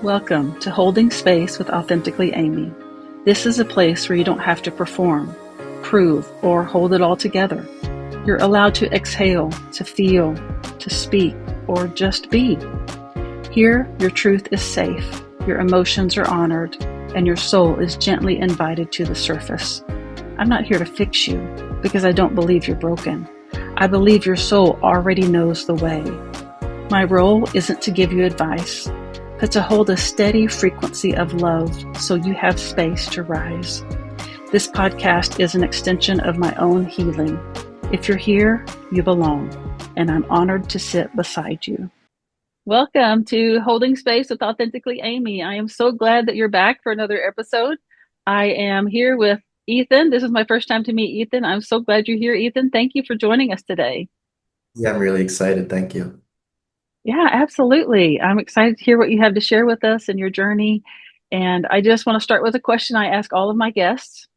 Welcome to Holding Space with Authentically Amy. This is a place where you don't have to perform, prove, or hold it all together. You're allowed to exhale, to feel, to speak, or just be. Here, your truth is safe, your emotions are honored, and your soul is gently invited to the surface. I'm not here to fix you because I don't believe you're broken. I believe your soul already knows the way. My role isn't to give you advice, but to hold a steady frequency of love so you have space to rise. This podcast is an extension of my own healing. If you're here, you belong, and I'm honored to sit beside you. Welcome to Holding Space with Authentically Amy. I am so glad that you're back for another episode. I am here with Ethan. This is my first time to meet Ethan. I'm so glad you're here, Ethan. Thank you for joining us today. Yeah, I'm really excited. Thank you. Yeah, absolutely. I'm excited to hear what you have to share with us and your journey. And I just want to start with a question I ask all of my guests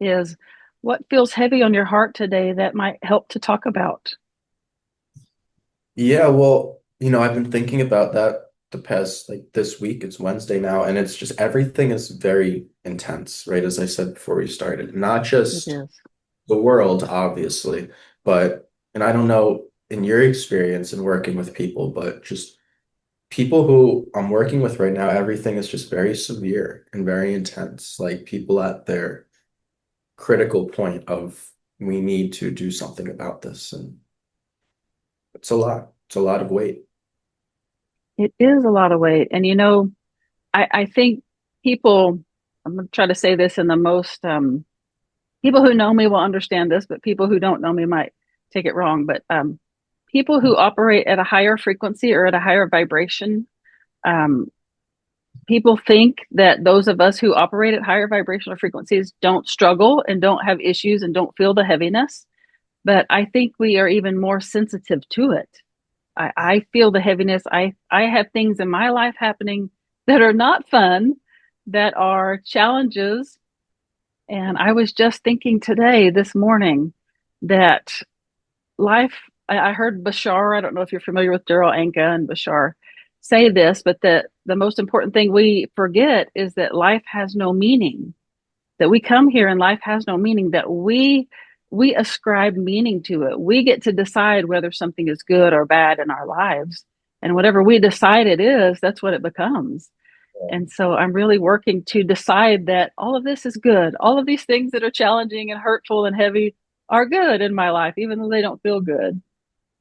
is what feels heavy on your heart today that might help to talk about? Yeah, well, I've been thinking about that the past, like this week. It's Wednesday now, and it's just everything is very intense, right? As I said before we started, not It just is. the world, obviously, and I don't know in your experience in working with people, but just people who I'm working with right now, everything is just very severe and very intense. Like people at their critical point of we need to do something about this. And it's a lot. It's a lot of weight. It is a lot of weight. And I think people, I'm going to try to say this in the most, people who know me will understand this, but people who don't know me might take it wrong. But people who operate at a higher frequency or at a higher vibration, um, people think that those of us who operate at higher vibrational frequencies don't struggle and don't have issues and don't feel the heaviness. But I think we are even more sensitive to it. I feel the heaviness. I have things in my life happening that are not fun, that are challenges. And I was just thinking today, this morning, that life, I heard Bashar, I don't know if you're familiar with Daryl Anka and Bashar say this, but the most important thing we forget is that life has no meaning, that we come here and life has no meaning, that we ascribe meaning to it. We get to decide whether something is good or bad in our lives. And whatever we decide it is, that's what it becomes. And so I'm really working to decide that all of this is good. All of these things that are challenging and hurtful and heavy are good in my life, even though they don't feel good.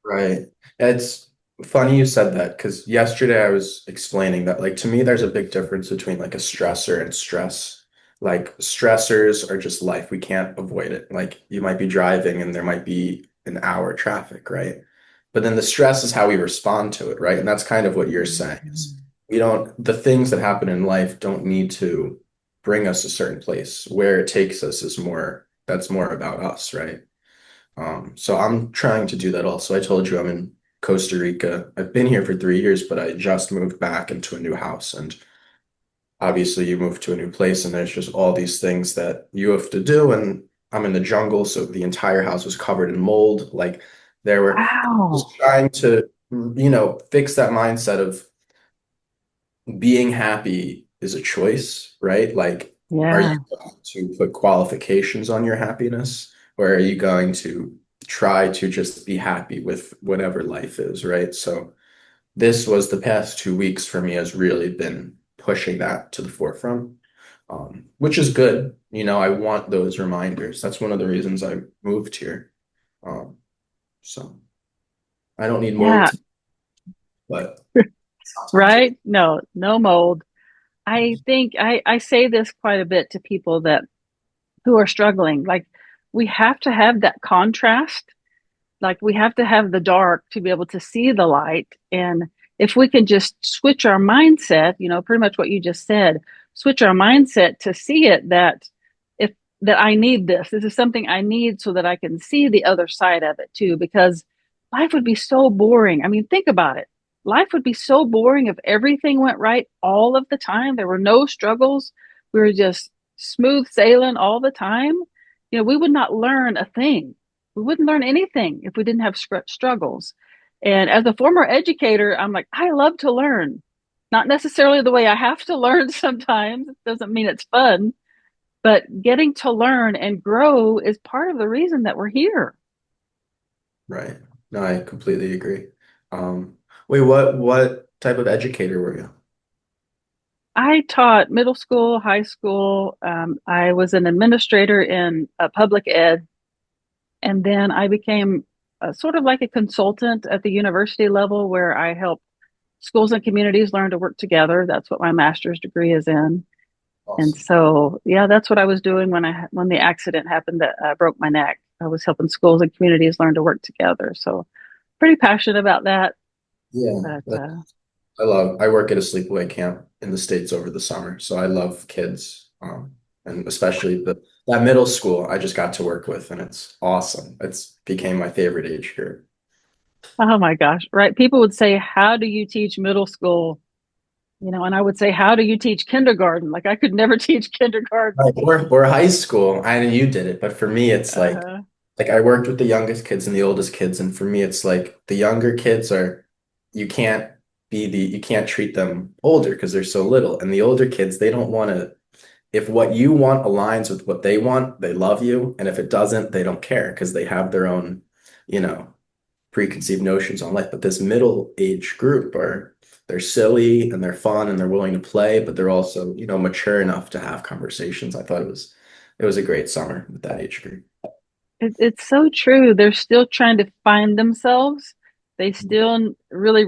Right. It's funny you said that because yesterday I was explaining that, like, to me, there's a big difference between like a stressor and stress. Like, stressors are just life. We can't avoid it. Like, you might be driving and there might be an hour traffic, right? But then the stress is how we respond to it, right? And that's kind of what you're saying is the things that happen in life don't need to bring us a certain place. Where it takes us is that's more about us, right? So I'm trying to do that also. I told you I'm in Costa Rica. I've been here for 3 years, but I just moved back into a new house. And obviously, you move to a new place, and there's just all these things that you have to do. And I'm in the jungle, so the entire house was covered in mold. Like there were just Wow. trying to, fix that mindset of being happy is a choice, right? Like, are you Yeah. going to put qualifications on your happiness, or are you going to try to just be happy with whatever life is, right? So this was the past 2 weeks for me has really been pushing that to the forefront, which is good. I want those reminders. That's one of the reasons I moved here. So I don't need mold, Yeah. but sometimes it. Right? No, no mold. I think I say this quite a bit to people that who are struggling. Like we have to have that contrast. Like we have to have the dark to be able to see the light. And if we can just switch our mindset, pretty much what you just said, switch our mindset to see it if that I need this. This is something I need so that I can see the other side of it too, because life would be so boring. I mean, think about it. Life would be so boring if everything went right all of the time. There were no struggles. We were just smooth sailing all the time. We would not learn a thing. We wouldn't learn anything if we didn't have struggles. And as a former educator, I'm like, I love to learn. Not necessarily the way I have to learn sometimes. It doesn't mean it's fun, but getting to learn and grow is part of the reason that we're here. Right. No, I completely agree. Wait, what type of educator were you? I taught middle school, high school. I was an administrator in public ed, and then I became sort of like a consultant at the university level where I help schools and communities learn to work together. That's what my master's degree is in. And Awesome. so, yeah, that's what I was doing when the accident happened that broke my neck. I was helping schools and communities learn to work together. So, pretty passionate about that. Yeah, But I work at a sleepaway camp in the States over the summer, so I love kids. And especially that middle school I just got to work with, and it's awesome. It's became my favorite age group. oh my gosh, right? People would say, "How do you teach middle school?" And I would say, "How do you teach kindergarten?" Like I could never teach kindergarten. Right. Or high school. I know you did it, but for me, it's Uh, like I worked with the youngest kids and the oldest kids, and for me, it's like the younger kids are you can't you can't treat them older because they're so little, and the older kids they don't want to. If what you want aligns with what they want, they love you, and if it doesn't, they don't care because they have their own, you know, preconceived notions on life. But this middle age group are they're silly and they're fun and they're willing to play, but they're also, mature enough to have conversations. I thought it was a great summer with that age group. it's so true. They're still trying to find themselves. They still really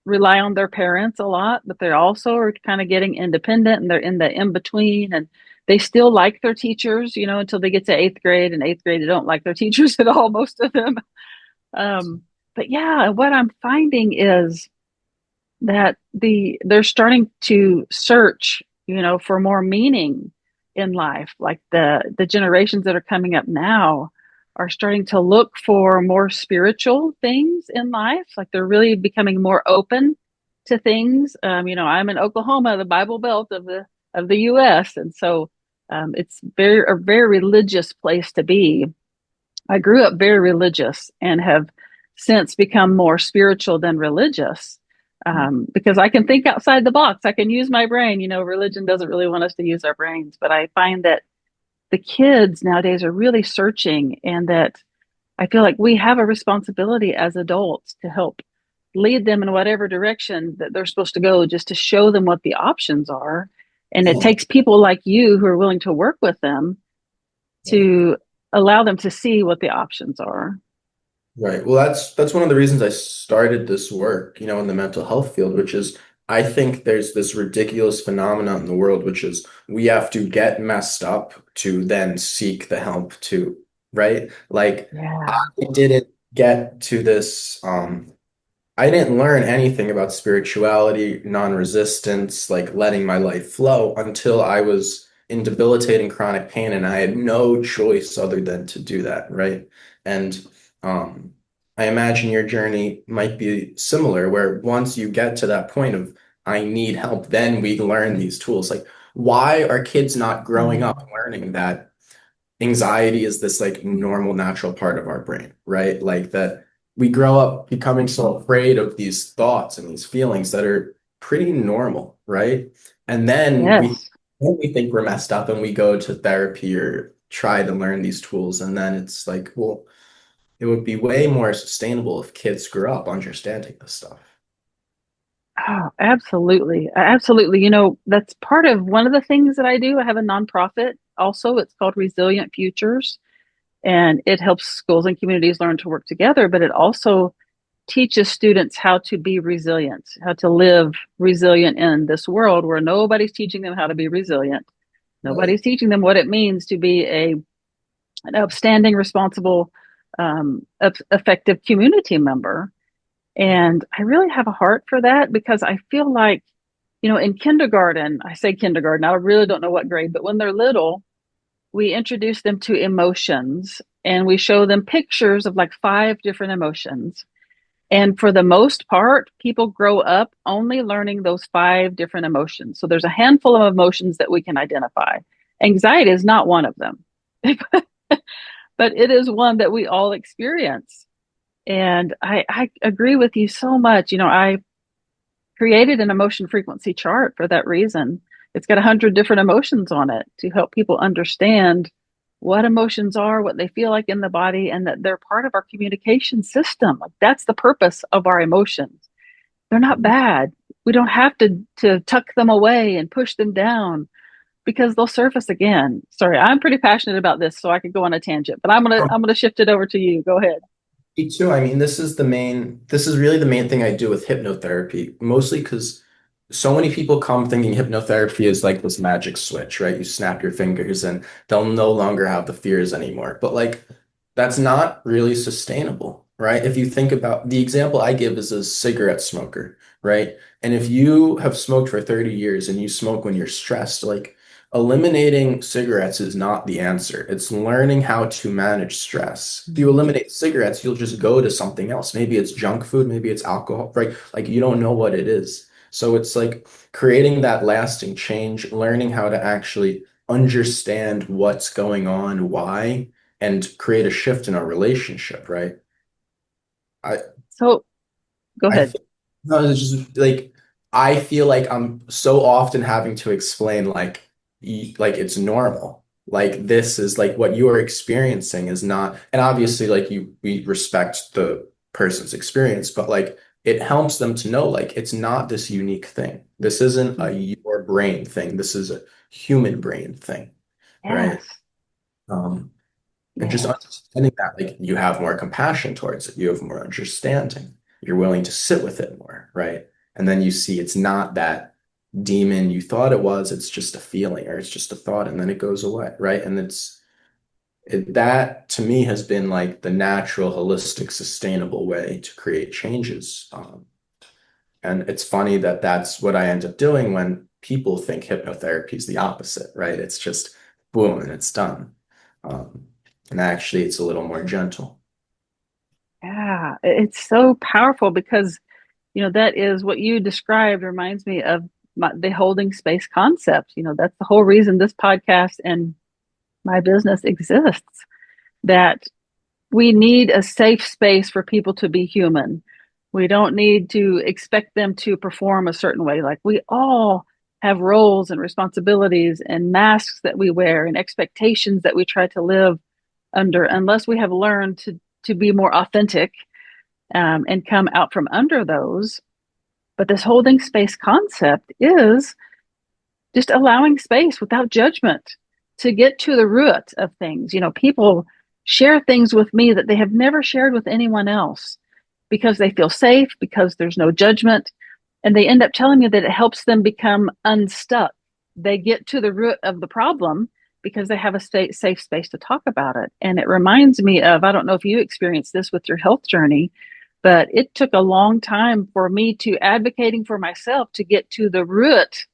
rely on their parents a lot, but they also are kind of getting independent and they're in the in between. And they still like their teachers, until they get to eighth grade. And eighth grade, they don't like their teachers at all, most of them. Um, but yeah, what I'm finding is that they're starting to search, for more meaning in life. Like the generations that are coming up now are starting to look for more spiritual things in life. Like they're really becoming more open to things. I'm in Oklahoma, the Bible Belt of the U.S., and so it's a very religious place to be. I grew up very religious and have since become more spiritual than religious, because I can think outside the box. I can use my brain. Religion doesn't really want us to use our brains, but I find that the kids nowadays are really searching, and that I feel like we have a responsibility as adults to help lead them in whatever direction that they're supposed to go, just to show them what the options are. And it Yeah, takes people like you who are willing to work with them right. to allow them to see what the options are. Right. Well, that's one of the reasons I started this work, in the mental health field, which is I think there's this ridiculous phenomenon in the world, which is we have to get messed up to then seek the help to, right? Like I Yeah. didn't get to this, I didn't learn anything about spirituality, non-resistance, like letting my life flow until I was in debilitating chronic pain and I had no choice other than to do that, right? And um, I imagine your journey might be similar, where once you get to that point of I need help, then we learn these tools. Like, why are kids not growing up Mm. and learning that anxiety is this like normal, natural part of our brain, right? Like that we grow up becoming so afraid of these thoughts and these feelings that are pretty normal, right? And Yes. then we think we're messed up and we go to therapy or try to learn these tools. And then it's like, well, it would be way more sustainable if kids grew up understanding this stuff. Oh, absolutely. Absolutely. That's part of one of the things that I do. I have a nonprofit also. It's called Resilient Futures, and it helps schools and communities learn to work together, but it also teaches students how to be resilient, how to live resilient in this world where nobody's teaching them how to be resilient. Right. Nobody's teaching them what it means to be an upstanding, responsible, effective community member. And I really have a heart for that because I feel like, in kindergarten, I say kindergarten, I really don't know what grade, but when they're little, we introduce them to emotions and we show them pictures of like five different emotions. And for the most part, people grow up only learning those five different emotions. So there's a handful of emotions that we can identify. Anxiety is not one of them, but it is one that we all experience. And I agree with you so much. created an emotion frequency chart for that reason. It's got 100 different emotions on it to help people understand what emotions are, what they feel like in the body, and that they're part of our communication system. Like that's the purpose of our emotions. They're not bad. We don't have to tuck them away and push them down because they'll surface again. Sorry, I'm pretty passionate about this, so I could go on a tangent, but I'm gonna shift it over to you. Go ahead. Me too. I mean, this is really the main thing I do with hypnotherapy, mostly because so many people come thinking hypnotherapy is like this magic switch, right? You snap your fingers and they'll no longer have the fears anymore. But like, that's not really sustainable, right? If you think about the example I give is a cigarette smoker, right? And if you have smoked for 30 years and you smoke when you're stressed, like, eliminating cigarettes is not the answer. It's learning how to manage stress. If you eliminate cigarettes, you'll just go to something else. Maybe it's junk food, maybe it's alcohol, right? Like you don't know what it is. So it's like creating that lasting change, learning how to actually understand what's going on, why, and create a shift in our relationship, right? I So go I ahead. think no, it's just like I feel like I'm so often having to explain like it's normal. Like this is like what you are experiencing is not, and obviously like you we respect the person's experience, but like it helps them to know like it's not this unique thing. This isn't a your brain thing. This is a human brain thing, right? Yes, Um, and just yes, understanding that, like you have more compassion towards it, you have more understanding, you're willing to sit with it more, right? And then you see it's not that demon you thought it was, it's just a feeling or it's just a thought, and then it goes away, right? And that to me has been like the natural, holistic, sustainable way to create changes. And it's funny that that's what I end up doing when people think hypnotherapy is the opposite, right? It's just boom and it's done. Um, and actually, it's a little more gentle. yeah. It's so powerful because that is what you described reminds me of the holding space concept. That's the whole reason this podcast and my business exists. That we need a safe space for people to be human. We don't need to expect them to perform a certain way. Like we all have roles and responsibilities and masks that we wear and expectations that we try to live under unless we have learned to be more authentic and come out from under those. But this holding space concept is just allowing space without judgment to get to the root of things. People share things with me that they have never shared with anyone else because they feel safe, because there's no judgment. And they end up telling me that it helps them become unstuck. They get to the root of the problem because they have a safe space to talk about it. And it reminds me of, I don't know if you experienced this with your health journey, but it took a long time for me to advocating for myself to get to the root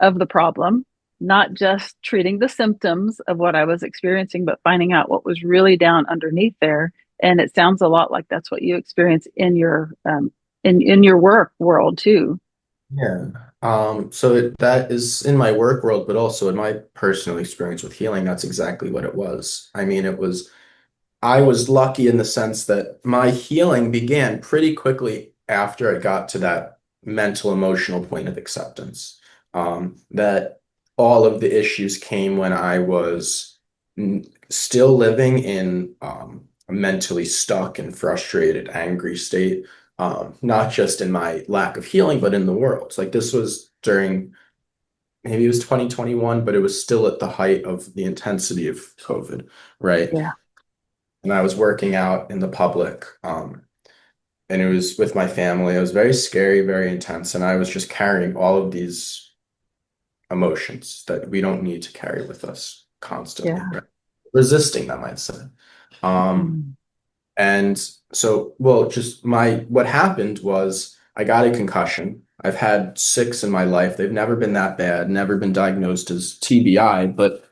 of the problem, not just treating the symptoms of what I was experiencing, but finding out what was really down underneath there. And it sounds a lot like that's what you experience in your in your work world too. Yeah. That is in my work world, but also in my personal experience with healing, that's exactly what it was. I mean, I was lucky in the sense that my healing began pretty quickly after I got to that mental, emotional point of acceptance. That all of the issues came when I was still living in a mentally stuck and frustrated, angry state, not just in my lack of healing, but in the world. Like this was during maybe it was 2021, but it was still at the height of the intensity of COVID, right? Yeah. And I was working out in the public, and it was with my family. It was very scary, very intense, and I was just carrying all of these emotions that we don't need to carry with us constantly, Yeah. right? Resisting them, I'd say. Um, Mm. and so, well, just what happened was I got a concussion. I've had six in my life. They've never been that bad, never been diagnosed as TBI, but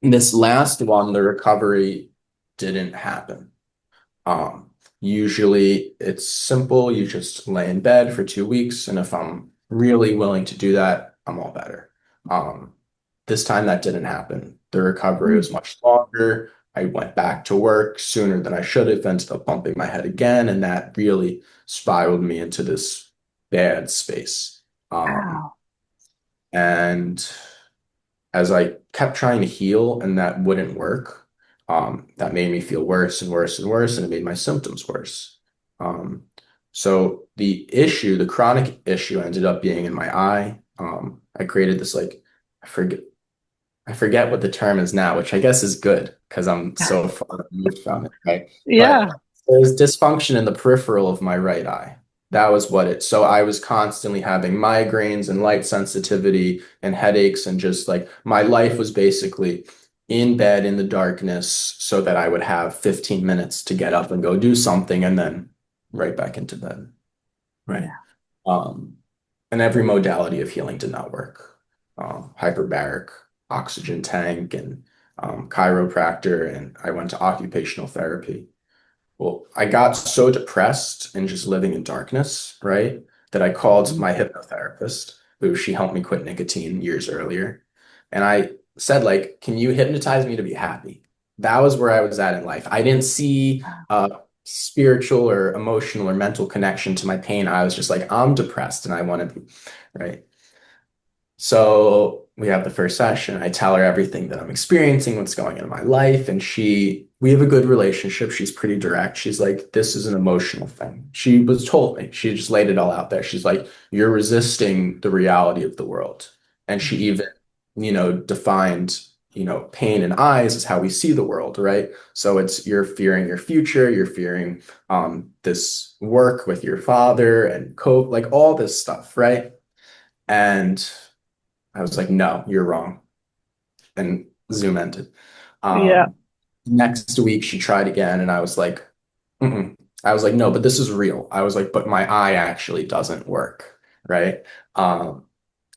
this last one, the recovery didn't happen. Usually it's simple. You just lay in bed for 2 weeks, and if I'm really willing to do that, I'm all better. Um, this time that didn't happen. The recovery Mm. was much longer. I went back to work sooner than I should have, ended up bumping my head again, and that really spiraled me into this. bad space. Um, Wow. and as I kept trying to heal and that wouldn't work, that made me feel worse and worse and worse, and it made my symptoms worse. Um, so the issue, the chronic issue, ended up being in my eye. I created this like I forget I forget what the term is now, which I guess is good because I'm so far removed from it, right? But Yeah. there's dysfunction in the peripheral of my right eye. That was what it. So I was constantly having migraines and light sensitivity and headaches, and just like my life was basically in bed in the darkness so that I would have 15 minutes to get up and go do something and then right back into bed. Right. Yeah. Um, and every modality of healing did not work. Hyperbaric, oxygen tank, and chiropractor, and I went to occupational therapy. Well, I got so depressed and just living in darkness, right, that I called Mhm. my hypnotherapist, who she helped me quit nicotine years earlier. And I said, like, can you hypnotize me to be happy? That was where I was at in life. I didn't see spiritual or emotional or mental connection to my pain. I was just like, I'm depressed and I want to be, right? So we have the first session. I tell her everything that I'm experiencing, what's going on in my life, and we have a good relationship. She's pretty direct. She's like, this is an emotional thing. She was told me. She just laid it all out there. She's like, you're resisting the reality of the world. And she Mhm. even, defined, pain and eyes is how we see the world, right? So it's you're fearing your future, you're fearing this work with your father and cope, like all this stuff, right? And I was like, no, you're wrong. And Zoom ended. Yeah. Um, Next week, she tried again, and I was like, mm-mm. I was like, no, but this is real. I was like, but my eye actually doesn't work. Right. Um,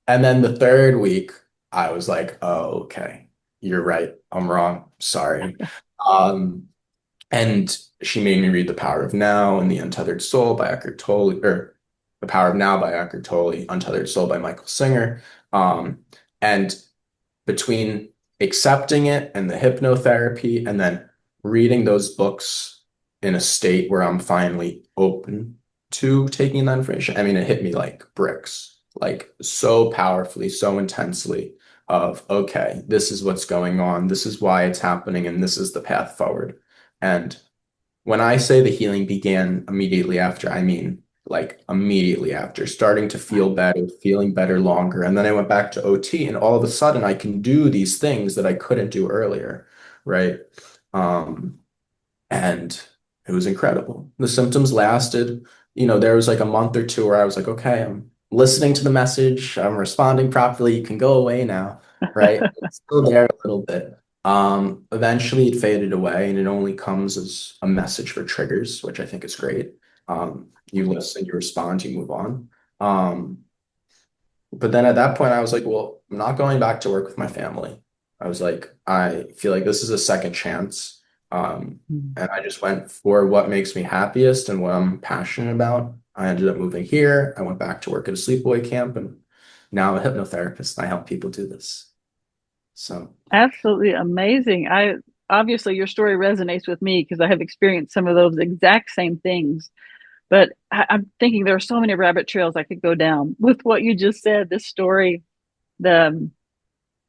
and then the third week, I was like, oh, okay, you're right. I'm wrong. Sorry. Um, and she made me read The Power of Now and The Untethered Soul by Eckhart Tolle, or The Power of Now by Eckhart Tolle, Untethered Soul by Michael Singer. And between accepting it and the hypnotherapy and then reading those books in a state where I'm finally open to taking that information. I mean, it hit me like bricks, like so powerfully, so intensely of, okay, this is what's going on. This is why it's happening. And this is the path forward. And when I say the healing began immediately after, I mean like immediately after, starting to feel better, feeling better longer. And then I went back to OT, and all of a sudden I can do these things that I couldn't do earlier, right? Um, and it was incredible. The symptoms lasted, there was like a month or two where I was like, okay, I'm listening to the message, I'm responding properly, you can go away now, right? It's still there a little bit. Eventually it faded away and it only comes as a message for triggers, which I think is great. You listen, you respond, you move on. Um, but then at that point, I was like, well, I'm not going back to work with my family. I was like, I feel like this is a second chance. Mhm. And I just went for what makes me happiest and what I'm passionate about. I ended up moving here. I went back to work at a sleepaway camp, and now I'm a hypnotherapist and I help people do this. So, Absolutely amazing. I obviously your story resonates with me because I have experienced some of those exact same things. But I'm thinking there are so many rabbit trails I could go down with what you just said. This story, the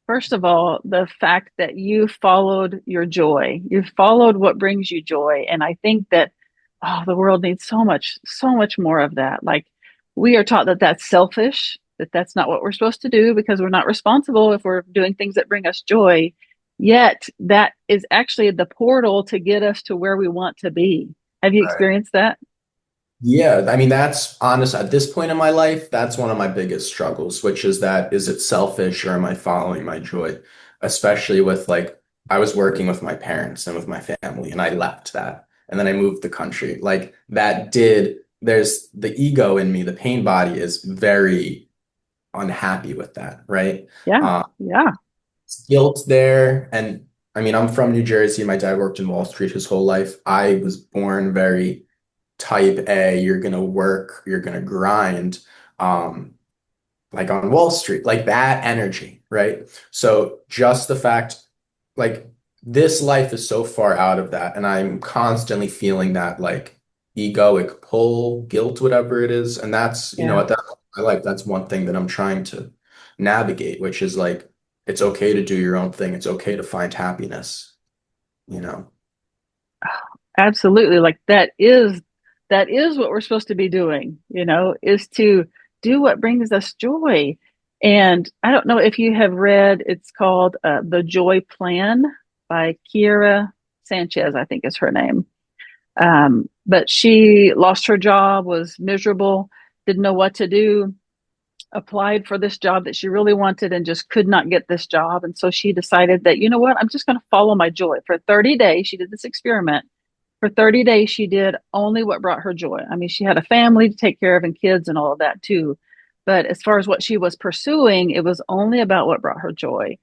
first of all, the fact that you followed your joy, you followed what brings you joy. And I think that, oh, the world needs so much more of that. Like we are taught that that's selfish, that that's not what we're supposed to do because we're not responsible if we're doing things that bring us joy. Yet that is actually the portal to get us to where we want to be. Have you right. experienced that? Yeah, I mean, that's honest. At this point in my life, that's one of my biggest struggles, which is that is it selfish or am I following my joy? Especially with like, I was working with my parents and with my family, and I left that. And then I moved the country. Like, there's the ego in me, the pain body is very unhappy with that, right? Yeah. Uh, Yeah. Guilt there. And I mean, I'm from New Jersey. My dad worked in Wall Street his whole life. I was born very type A, you're gonna work, you're gonna grind, um, like on Wall Street, like that energy, right? So just the fact, like this life is so far out of that, and I'm constantly feeling that like egoic pull, guilt, whatever it is. And that's, Yeah. at that I like that's one thing that I'm trying to navigate, which is like it's okay to do your own thing. It's okay to find happiness, you know. Absolutely. Like that is what we're supposed to be doing, is to do what brings us joy. And I don't know if you have read, it's called The Joy Plan by Kiera Sanchez, I think is her name. But she lost her job, was miserable, didn't know what to do, applied for this job that she really wanted and just could not get this job. And so she decided that, you know what, I'm just going to follow my joy. For 30 days, she did this experiment. For 30 days, she did only what brought her joy. I mean, she had a family to take care of and kids and all of that too. But as far as what she was pursuing, it was only about what brought her joy.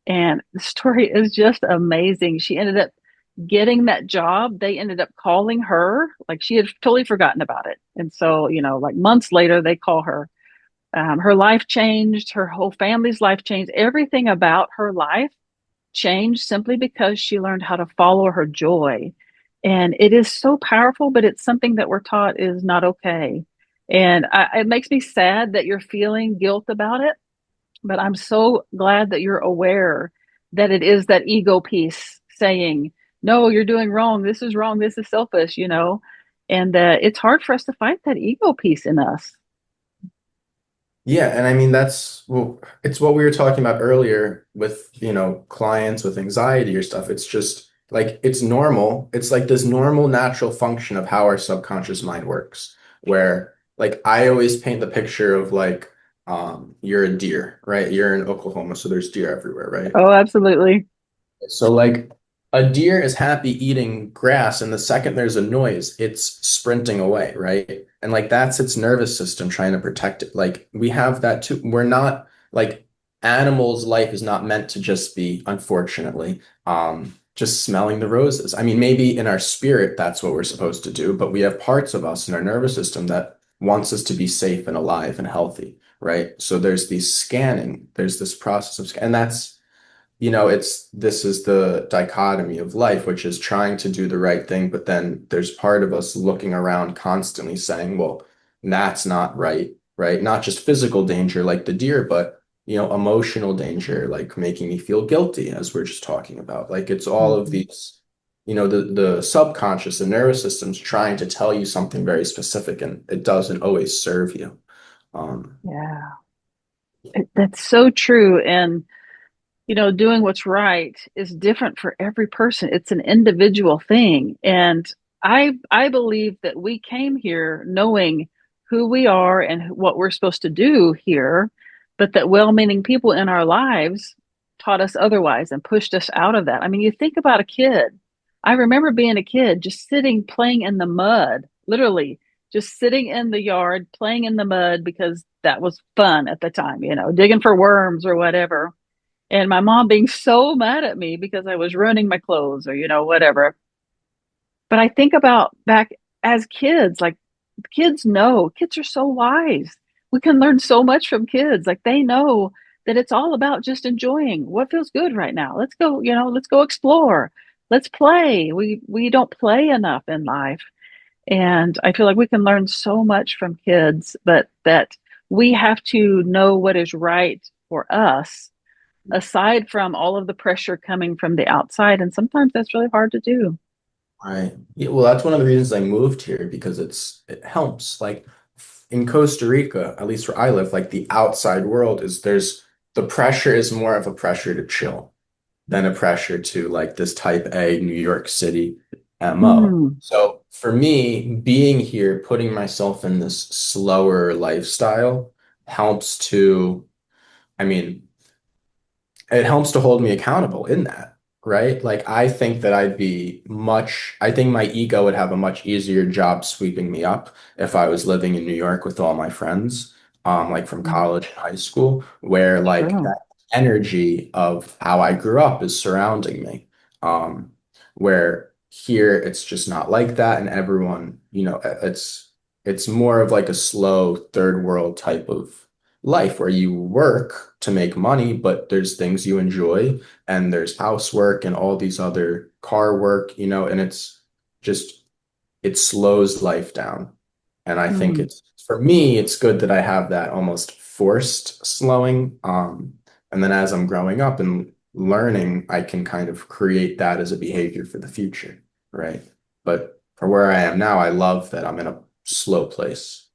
And the story is just amazing. She ended up getting that job. They ended up calling her, like she had totally forgotten about it. And so, like months later, they call her. Her life changed, her whole family's life changed. Everything about her life changed simply because she learned how to follow her joy. And it is so powerful, but it's something that we're taught is not okay. And it makes me sad that you're feeling guilt about it, but I'm so glad that you're aware that it is that ego piece saying, no, you're doing wrong. This is wrong. This is selfish. And it's hard for us to fight that ego piece in us. Yeah, and I mean that's well, it's what we were talking about earlier with, clients with anxiety or stuff. It's just like it's normal. It's like this normal natural function of how our subconscious mind works, where like I always paint the picture of like you're a deer, right? You're in Oklahoma, so there's deer everywhere, right? Oh, absolutely. So like a deer is happy eating grass, and the second there's a noise, it's sprinting away, right? And like that's its nervous system trying to protect it. Like we have that too. We're not like animals' life is not meant to just be, unfortunately, just smelling the roses. I mean, maybe in our spirit that's what we're supposed to do, but we have parts of us in our nervous system that wants us to be safe and alive and healthy, right? So there's these scanning, there's this process of, and that's this is the dichotomy of life, which is trying to do the right thing, but then there's part of us looking around constantly saying, well, that's not right, right? Not just physical danger like the deer, but emotional danger, like making me feel guilty, as we're just talking about. Like it's all of Mhm. these, the subconscious, the nervous system's trying to tell you something very specific, and it doesn't always serve you. Um, Yeah, that's so true. And doing what's right is different for every person. It's an individual thing. And I believe that we came here knowing who we are and what we're supposed to do here, but that well-meaning people in our lives taught us otherwise and pushed us out of that. I mean, you think about a kid. I remember being a kid just sitting playing in the mud, literally just sitting in the yard playing in the mud because that was fun at the time, digging for worms or whatever, and my mom being so mad at me because I was ruining my clothes or whatever. But I think about back as kids, like kids know, kids are so wise. We can learn so much from kids. Like they know that it's all about just enjoying what feels good right now. Let's go, let's go explore. Let's play. We don't play enough in life. And I feel like we can learn so much from kids, but that we have to know what is right for us aside from all of the pressure coming from the outside. And sometimes that's really hard to do. Right. Yeah, well, that's one of the reasons I moved here because it helps. Like in Costa Rica, at least where I live, like the outside world is there's the pressure is more of a pressure to chill than a pressure to like this type A New York City MO. Mm, So for me, being here, putting myself in this slower lifestyle helps to, I mean, it helps to hold me accountable in that, right? Like I think my ego would have a much easier job sweeping me up if I was living in New York with all my friends, like from mm, college and high school, where like true. that energy of how I grew up is surrounding me. Um, where here it's just not like that, and everyone, it's more of like a slow third world type of life where you work to make money, but there's things you enjoy and there's housework and all these other car work, and it's just it slows life down. And I think Mm. it's, for me, it's good that I have that almost forced slowing. And then as I'm growing up and learning, I can kind of create that as a behavior for the future, right? But for where I am now, I love that I'm in a slow place.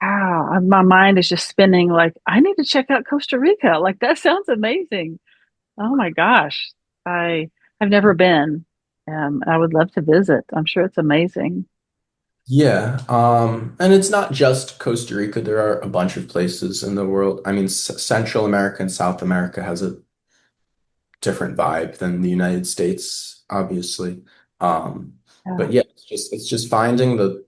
Wow, my mind is just spinning like I need to check out Costa Rica. Like that sounds amazing. Oh my gosh. I I've never been. I would love to visit. I'm sure it's amazing. Yeah, and it's not just Costa Rica. There are a bunch of places in the world. I mean, Central America and South America has a different vibe than the United States, obviously. Um, Yeah. but yeah, it's just finding the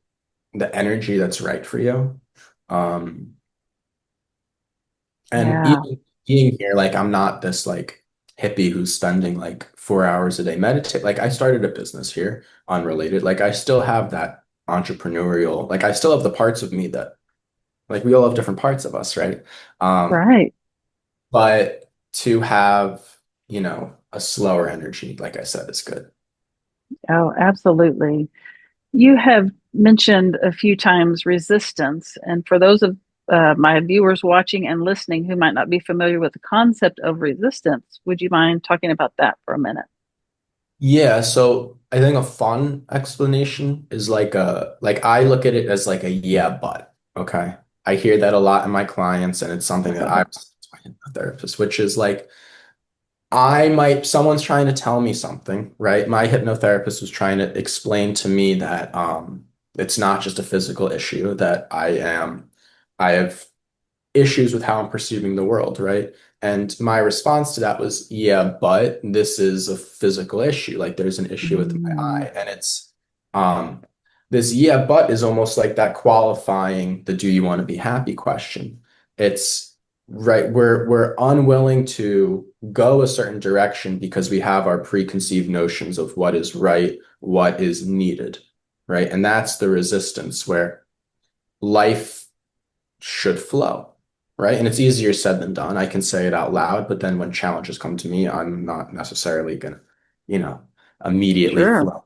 energy that's right for you. Um, and Yeah. even being here, like I'm not this like hippie who's spending like 4 hours a day meditate. Like I started a business here, unrelated. Like I still have that entrepreneurial, like I still have the parts of me that like we all have different parts of us, right? Um, Right. but to have, a slower energy, like I said, is good. Oh, absolutely. You have mentioned a few times resistance. And for those of my viewers watching and listening who might not be familiar with the concept of resistance, would you mind talking about that for a minute? Yeah, so I think a fun explanation is like I look at it as like a yeah, but okay. I hear that a lot in my clients, and it's something that I was telling my therapist, which is like someone's trying to tell me something, right? My hypnotherapist was trying to explain to me that it's not just a physical issue, that I have issues with how I'm perceiving the world, right? And my response to that was, yeah, but this is a physical issue. Like there's an issue with my Mm, eye. And it's um this yeah, but is almost like that qualifying the do you want to be happy question. It's right, we're unwilling to go a certain direction because we have our preconceived notions of what is right, what is needed, right? And that's the resistance where life should flow, right? And it's easier said than done. I can say it out loud, but then when challenges come to me, I'm not necessarily gonna, you know, immediately sure. flow.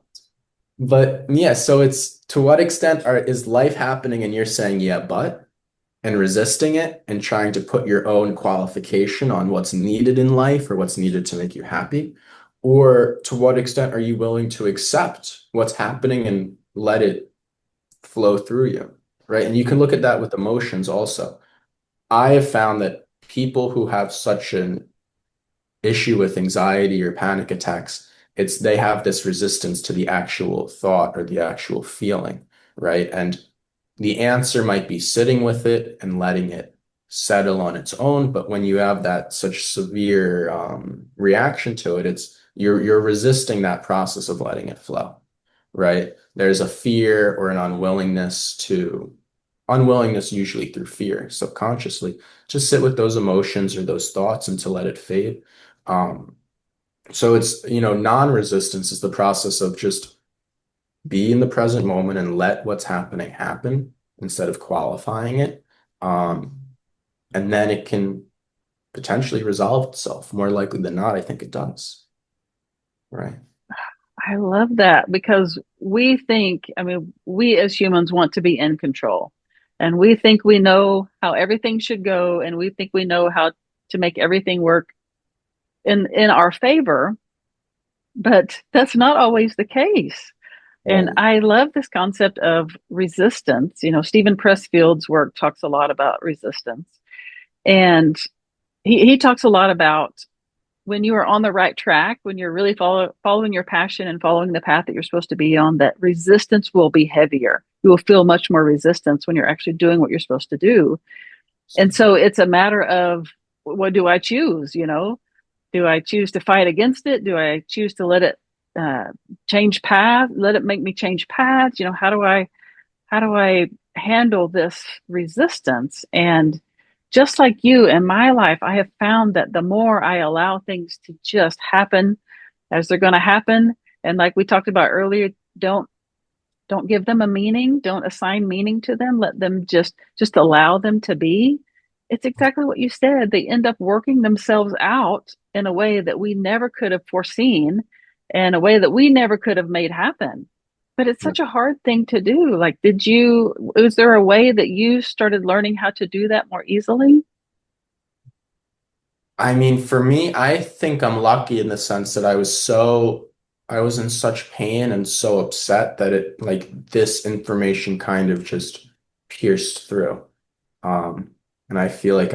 But yeah, so it's to what extent is life happening and you're saying, yeah, but, and resisting it and trying to put your own qualification on what's needed in life or what's needed to make you happy? Or to what extent are you willing to accept what's happening and let it flow through you? Right. And you can look at that with emotions also. I have found that people who have such an issue with anxiety or panic attacks, it's they have this resistance to the actual thought or the actual feeling, right? And the answer might be sitting with it and letting it settle on its own. But when you have that such severe reaction to it, it's you're resisting that process of letting it flow, right? There's a fear or an unwillingness usually through fear subconsciously to sit with those emotions or those thoughts and to let it fade. Um, so it's, non-resistance is the process of just be in the present moment and let what's happening happen instead of qualifying it. Um, and then it can potentially resolve itself. More likely than not, I think it does. Right. I love that because we think, I mean, we as humans want to be in control. And we think we know how everything should go, and we think we know how to make everything work in our favor, but that's not always the case. And Right. I love this concept of resistance. You know, Stephen Pressfield's work talks a lot about resistance. And he talks a lot about when you are on the right track, when you're really following your passion and following the path that you're supposed to be on, that resistance will be heavier. You will feel much more resistance when you're actually doing what you're supposed to do. And so it's a matter of what do I choose? You know, do I choose to fight against it? Do I choose to let it uh, change path? Let it make me change paths? You know, how do I handle this resistance? And just like you in my life, I have found that the more I allow things to just happen as they're going to happen, and like we talked about earlier, don't give them a meaning, don't assign meaning to them, let them just allow them to be. It's exactly what you said. They end up working themselves out in a way that we never could have foreseen, and a way that we never could have made happen. But it's such a hard thing to do. Like, was there a way that you started learning how to do that more easily? I mean, for me, I think I'm lucky in the sense that I was in such pain and so upset that this information kind of just pierced through. And I feel like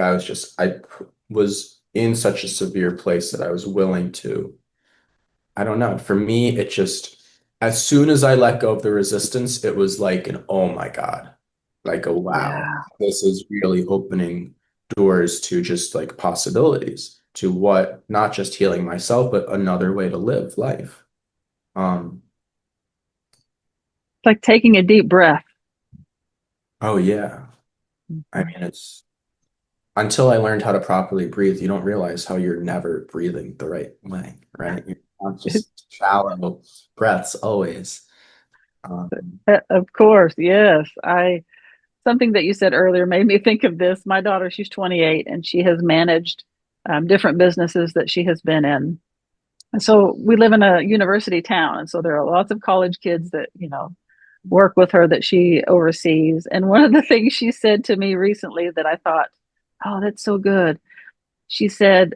was in such a severe place that I was willing to, I don't know. For me, it just, as soon as I let go of the resistance, it was like an, oh my God, like a wow, Yeah. this is really opening doors to just like possibilities to what, not just healing myself, but another way to live life. Um, It's like taking a deep breath. oh yeah. I Mhm. mean, it's until I learned how to properly breathe, you don't realize how you're never breathing the right way, right? You're not just shallow breaths always. Um, Of course, yes. I Something that you said earlier made me think of this. My daughter, she's 28, and she has managed different businesses that she has been in. And so we live in a university town, and so there are lots of college kids that work with her that she oversees. And one of the things she said to me recently that I thought, oh, that's so good. She said,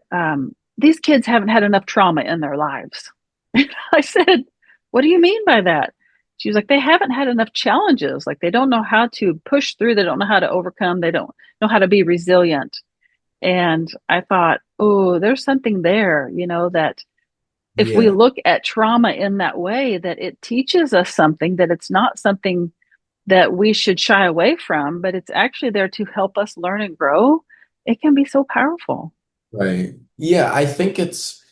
these kids haven't had enough trauma in their lives. I said, what do you mean by that? She was like, they haven't had enough challenges. Like, they don't know how to push through. They don't know how to overcome. They don't know how to be resilient. And I thought, oh, there's something there, that if we yeah, look at trauma in that way, that it teaches us something, that it's not something that we should shy away from, but it's actually there to help us learn and grow. It can be so powerful. right. Yeah, I think it's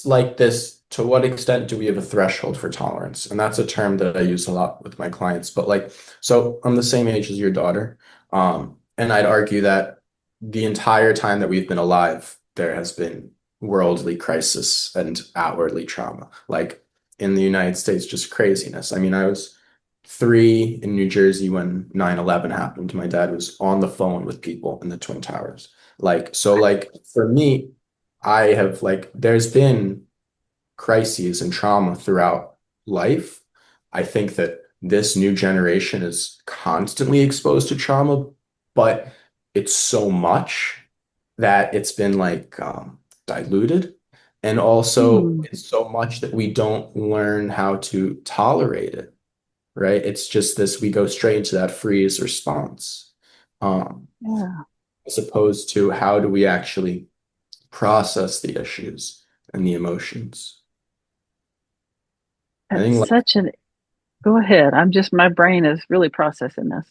like this, to what extent do we have a threshold for tolerance? And that's a term that I use a lot with my clients. But like, so I'm the same age as your daughter. And I'd argue that the entire time that we've been alive, there has been worldly crisis and outwardly trauma. Like in the United States, just craziness. I mean, I was 3 in New Jersey when 9/11 happened. My dad was on the phone with people in the Twin Towers. Like, so like for me, there's been crises and trauma throughout life. I think that this new generation is constantly exposed to trauma, but it's so much that it's been diluted. And also, Hmm. it's so much that we don't learn how to tolerate it, right? It's just this, we go straight into that freeze response, um, Yeah. as opposed to how do we actually process the issues and the emotions. I That's think life, such an, go ahead. My brain is really processing this.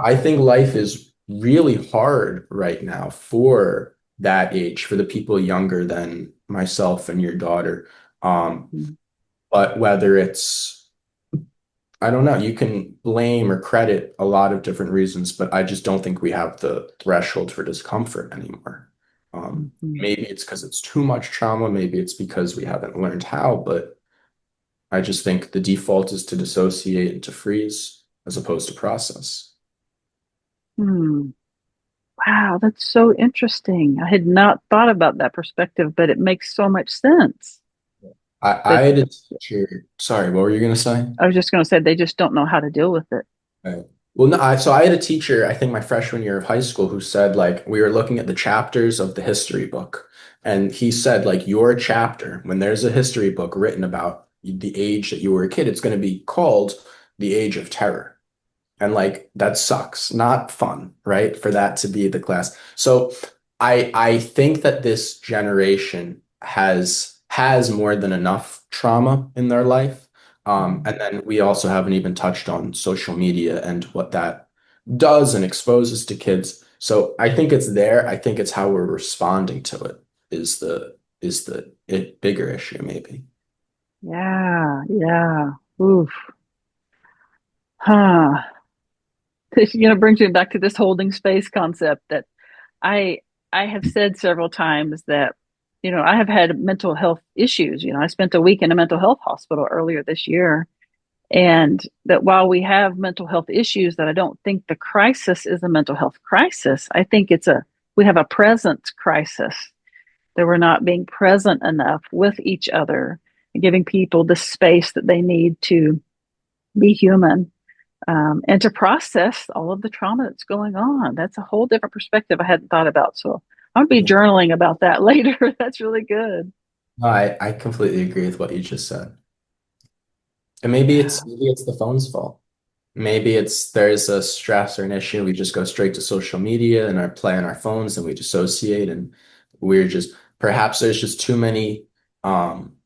I think life is really hard right now for that age, for the people younger than myself and your daughter. Um, Mhm. but whether it's, I don't know, you can blame or credit a lot of different reasons, but I just don't think we have the threshold for discomfort anymore. Mhm. Maybe it's because it's too much trauma, maybe it's because we haven't learned how, but I just think the default is to dissociate and to freeze as opposed to process. Hmm. Wow, that's so interesting. I had not thought about that perspective, but it makes so much sense I that had a teacher, sorry, what were you going to say? I was just going to say they just don't know how to deal with it. Right. Well, no, so I had a teacher, I think my freshman year of high school, who said like we were looking at the chapters of the history book, and he said like your chapter, when there's a history book written about the age that you were a kid, it's going to be called the Age of Terror. And like that sucks. Not fun, right? For that to be the class. So I think that this generation has more than enough trauma in their life. Mm. And then we also haven't even touched on social media and what that does and exposes to kids. So I think it's there. I think it's how we're responding to it is the bigger issue, maybe. Yeah, yeah. Oof. Huh. This, brings me back to this holding space concept that I I have said several times that, I have had mental health issues. I spent a week in a mental health hospital earlier this year. And that while we have mental health issues, that I don't think the crisis is a mental health crisis. I think we have a present crisis, that we're not being present enough with each other and giving people the space that they need to. be human, and to process all of the trauma that's going on. That's a whole different perspective I hadn't thought about. So I'll be Yeah. journaling about that later. That's really good. No, I completely agree with what you just said. And Yeah. maybe it's the phone's fault. Maybe it's there's a stress or an issue. We just go straight to social media and our play on our phones and we dissociate and we're just perhaps there's just too many um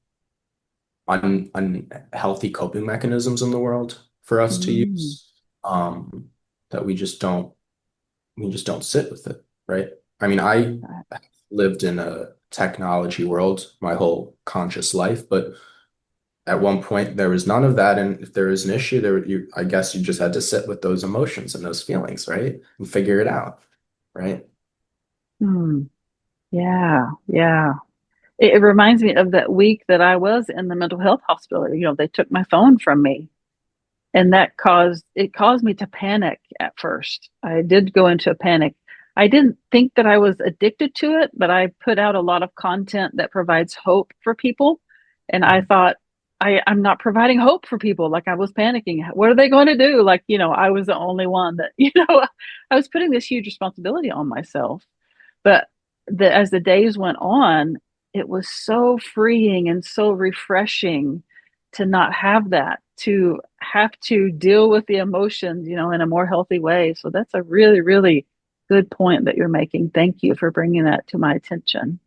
unhealthy coping mechanisms in the world for us to Mm. use that we just don't sit with it, right? I mean, I lived in a technology world my whole conscious life, but at one point there was none of that. And if there was an issue, I guess you just had to sit with those emotions and those feelings, right? And figure it out, right? Hmm. Yeah. Yeah. It reminds me of that week that I was in the mental health hospital. They took my phone from me, and it caused me to panic at first. I did go into a panic. I didn't think that I was addicted to it, but I put out a lot of content that provides hope for people, and I thought I'm not providing hope for people. Like, I was panicking. What are they going to do? Like, I was the only one that I was putting this huge responsibility on myself. But as the days went on, it was so freeing and so refreshing to not have that, to have to deal with the emotions, in a more healthy way. So that's a really, really good point that you're making. Thank you for bringing that to my attention.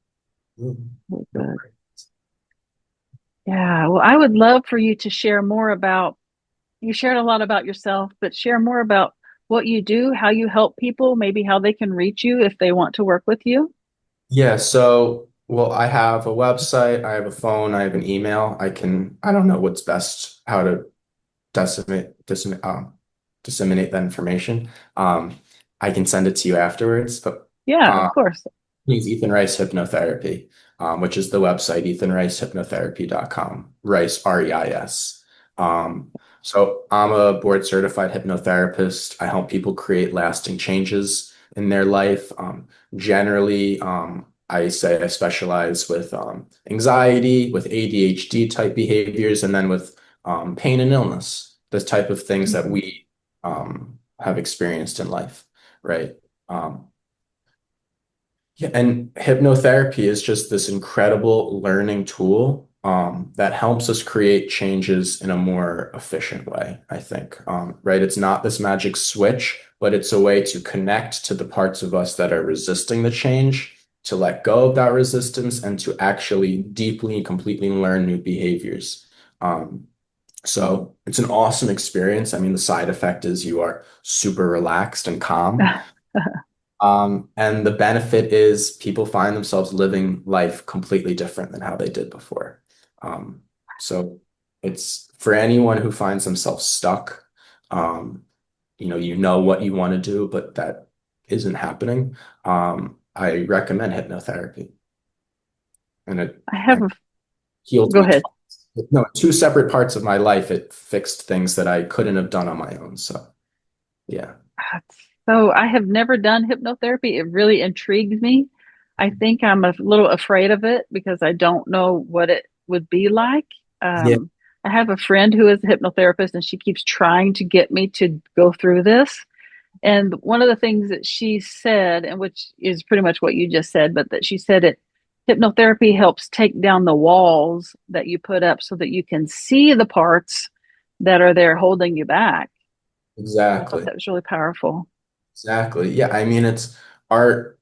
Mhm. Really No good. worries. Yeah. Well, I would love for you to share more about, you shared a lot about yourself, but share more about what you do, how you help people, maybe how they can reach you if they want to work with you. Yeah, so well, I have a website, I have a phone, I have an email. I don't know what's best, how to disseminate that information. Um, I can send it to you afterwards, but Yeah, of uh, course. use Ethan Reis Hypnotherapy, which is the website, ethanreishypnotherapy.com. Rice, R-E-I-S. Um, so I'm a board certified hypnotherapist. I help people create lasting changes in their life. Generally, I say I specialize with anxiety, with ADHD type behaviors, and then with pain and illness, the type of things that Mhm. we have experienced in life, right? Um, yeah, and hypnotherapy is just this incredible learning tool that helps us create changes in a more efficient way, I think. Right? It's not this magic switch, but it's a way to connect to the parts of us that are resisting the change, to let go of that resistance, and to actually deeply and completely learn new behaviors. Um, so it's an awesome experience. I mean, the side effect is you are super relaxed and calm. And the benefit is people find themselves living life completely different than how they did before. Um, so it's for anyone who finds themselves stuck, um, you know what you want to do, but that isn't happening. I recommend hypnotherapy, and I have it a, healed go me ahead. twice. No, two separate parts of my life, it fixed things that I couldn't have done on my own. So yeah. So I have never done hypnotherapy. It really intrigues me. I think I'm a little afraid of it because I don't know what it would be like. Yeah, Um, I have a friend who is a hypnotherapist, and she keeps trying to get me to go through this. And one of the things that she said, and which is pretty much what you just said, but that she said it hypnotherapy helps take down the walls that you put up so that you can see the parts that are there holding you back. I thought exactly. that was really powerful. Exactly. Yeah, I mean, it's art.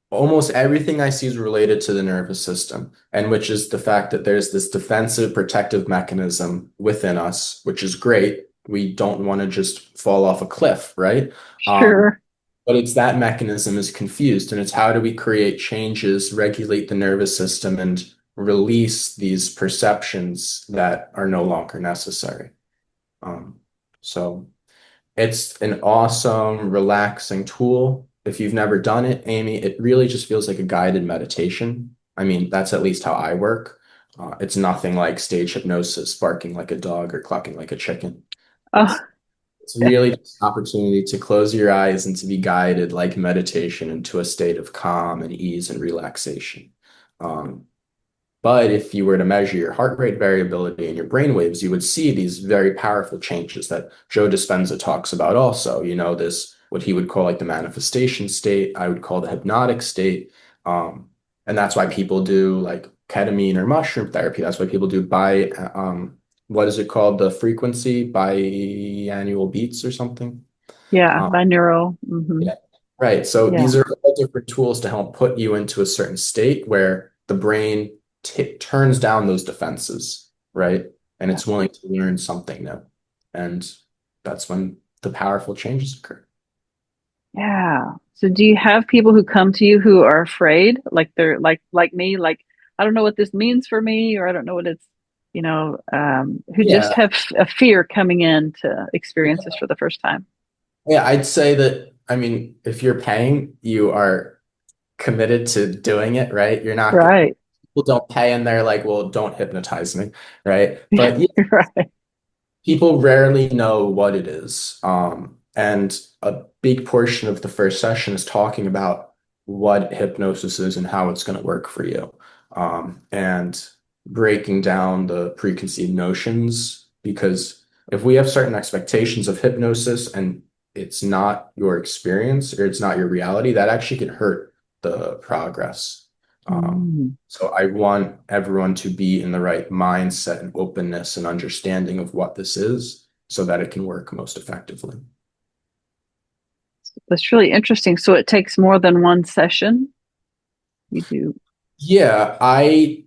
Almost everything I see is related to the nervous system, and which is the fact that there's this defensive protective mechanism within us, which is great. We don't want to just fall off a cliff, right? Um, Sure. but it's that mechanism is confused, and it's how do we create changes, regulate the nervous system, and release these perceptions that are no longer necessary. Um, so. It's an awesome, relaxing tool. If you've never done it, Amy, it really just feels like a guided meditation. I mean, that's at least how I work. It's nothing like stage hypnosis, barking like a dog or clucking like a chicken. Oh, It's really just an opportunity to close your eyes and to be guided like meditation into a state of calm and ease and relaxation. Um, But if you were to measure your heart rate variability and your brain waves, you would see these very powerful changes that Joe Dispenza talks about also. This what he would call like the manifestation state, I would call the hypnotic state. And that's why people do like ketamine or mushroom therapy. That's why people do what is it called? The frequency biannual beats or something. Yeah, Um, binaural. yeah. Right. So Yeah, these are all different tools to help put you into a certain state where the brain t turns down those defenses, right? And yeah, it's willing to learn something new. And that's when the powerful changes occur. yeah. So do you have people who come to you who are afraid, like they're like me, like I don't know what this means for me, or I don't know what it's, who just Yeah. have a fear coming in to experience this for the first time? Yeah, I'd say that, I mean, if you're paying, you are committed to doing it, right? You're not, Right. people don't pay and they're like, well, don't hypnotize me, right? But Right. people rarely know what it is. And a big portion of the first session is talking about what hypnosis is and how it's going to work for you. And breaking down the preconceived notions. Because if we have certain expectations of hypnosis and it's not your experience or it's not your reality, that actually can hurt the progress. Um, Mm. so I want everyone to be in the right mindset and openness and understanding of what this is so that it can work most effectively. That's really interesting. So it takes more than one session. You do. Yeah, I'll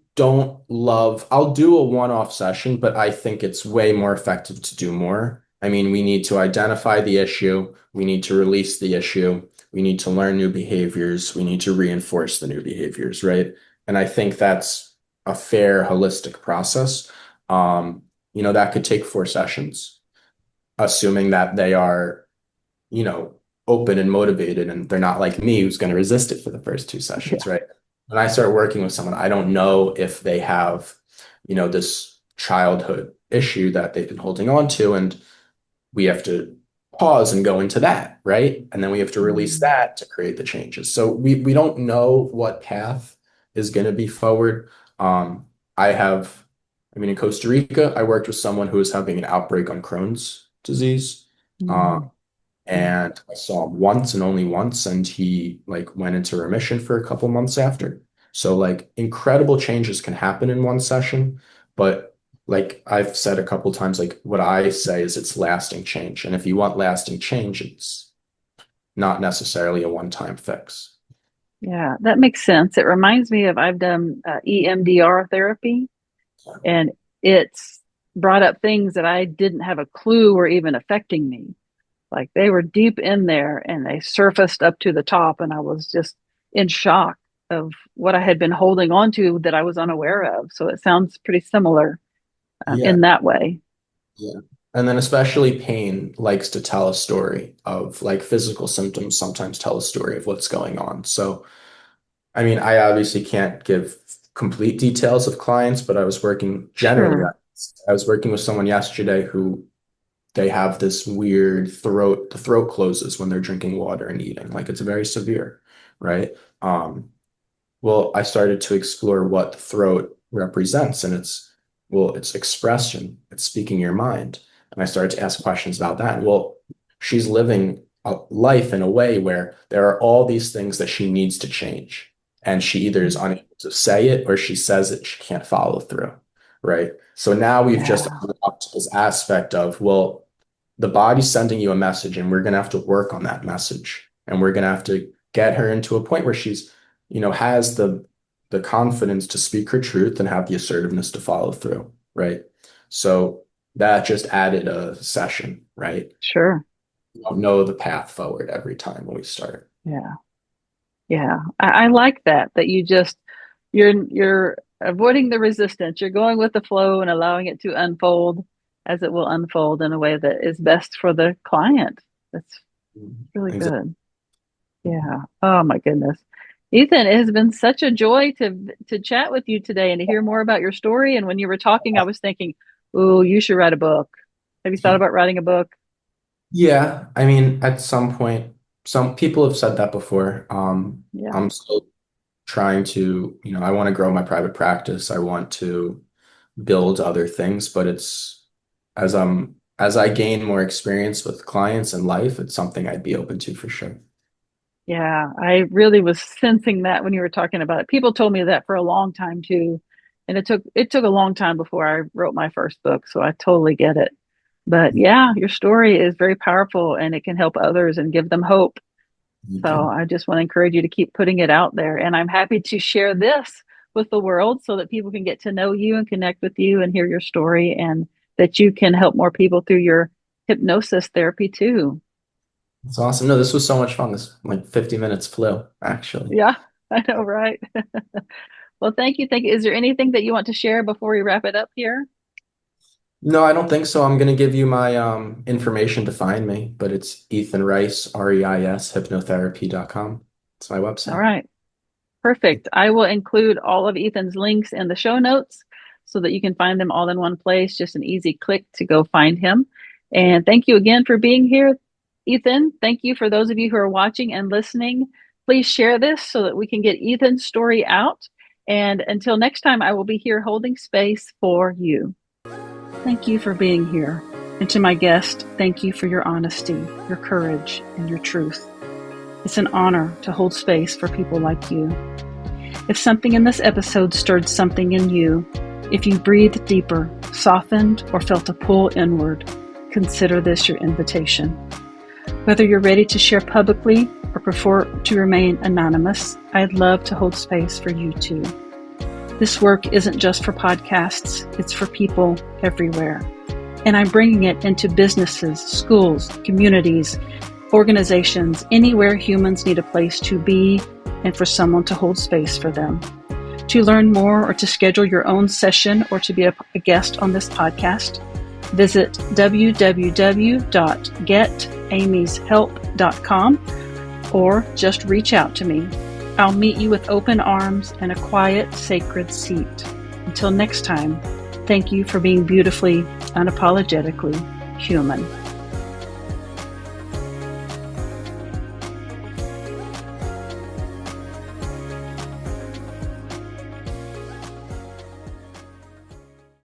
do a one-off session, but I think it's way more effective to do more. I mean, we need to identify the issue, we need to release the issue, we need to learn new behaviors, we need to reinforce the new behaviors, right? And I think that's a fair, holistic process. That could take 4 sessions, assuming that they are you know, open and motivated and they're not like me who's going to resist it for the first 2 sessions, Yeah. right? When I start working with someone, I don't know if they have, this childhood issue that they've been holding on to, and we have to pause and go into that, right? And then we have to release Mm. that to create the changes. So we don't know what path is going to be forward. Um, I have, I mean, in Costa Rica, I worked with someone who was having an outbreak on Crohn's disease. Um, Mm. Mm. and I saw him once and only once, and he like went into remission for a couple months after. So like incredible changes can happen in one session, but like I've said a couple times, like what I say is it's lasting change. And if you want lasting change, it's not necessarily a one-time fix. Yeah, that makes sense. It reminds me of I've done EMDR therapy, and it's brought up things that I didn't have a clue were even affecting me. Like they were deep in there and they surfaced up to the top, and I was just in shock of what I had been holding on to that I was unaware of. So it sounds pretty similar Yeah, in that way. yeah. And then especially pain likes to tell a story of like physical symptoms sometimes tell a story of what's going on. So I mean, I obviously can't give complete details of clients, but I was working generally. Sure. I was working with someone yesterday who they have this weird the throat closes when they're drinking water and eating. Like it's very severe, right? Well, I started to explore what the throat represents, and it's expression, it's speaking your mind. And I started to ask questions about that. Well, she's living a life in a way where there are all these things that she needs to change. And she either is unable to say it or she says it, she can't follow through, right? So now we've just Yeah. unlocked this aspect of, well, the body's sending you a message, and we're going to have to work on that message. And we're going to have to get her into a point where she's has the confidence to speak her truth and have the assertiveness to follow through, right? So that just added a session, right? Sure. We don't know the path forward every time when we start. Yeah. Yeah. I like that you just you're avoiding the resistance. You're going with the flow and allowing it to unfold as it will unfold in a way that is best for the client. That's really Exactly. good. Yeah. Oh my goodness. Ethan, it has been such a joy to chat with you today and to hear more about your story. And when you were talking, I was thinking, oh, you should write a book. Have you thought about writing a book? Yeah, I mean, at some point, some people have said that before. Yeah. I'm still trying to, I want to grow my private practice. I want to build other things, but it's as I gain more experience with clients and life, it's something I'd be open to for sure. Yeah, I really was sensing that when you were talking about it. People told me that for a long time too. And it took a long time before I wrote my first book, so I totally get it. But yeah, your story is very powerful and it can help others and give them hope. Thank So you. I just want to encourage you to keep putting it out there. And I'm happy to share this with the world so that people can get to know you and connect with you and hear your story, and that you can help more people through your hypnosis therapy too. It's awesome. No, this was so much fun. This like 50 minutes flew, actually. Yeah, I know, right? Well, thank you. Thank you. Is there anything that you want to share before we wrap it up here? No, I don't think so. I'm gonna give you my information to find me, but it's Ethan Reis, Reis, hypnotherapy.com. It's my All website. right. Perfect. I will include all of Ethan's links in the show notes so that you can find them all in one place. Just an easy click to go find him. And thank you again for being here, Ethan. Thank you for those of you who are watching and listening. Please share this so that we can get Ethan's story out. And until next time, I will be here holding space for you. Thank you for being here. And to my guest, thank you for your honesty, your courage, and your truth. It's an honor to hold space for people like you. If something in this episode stirred something in you, if you breathed deeper, softened, or felt a pull inward, consider this your invitation. Whether you're ready to share publicly or prefer to remain anonymous, I'd love to hold space for you too. This work isn't just for podcasts, it's for people everywhere. And I'm bringing it into businesses, schools, communities, organizations, anywhere humans need a place to be and for someone to hold space for them. To learn more or to schedule your own session or to be a guest on this podcast, visit www.getamyshelp.com or just reach out to me. I'll meet you with open arms and a quiet, sacred seat. Until next time, thank you for being beautifully, unapologetically human.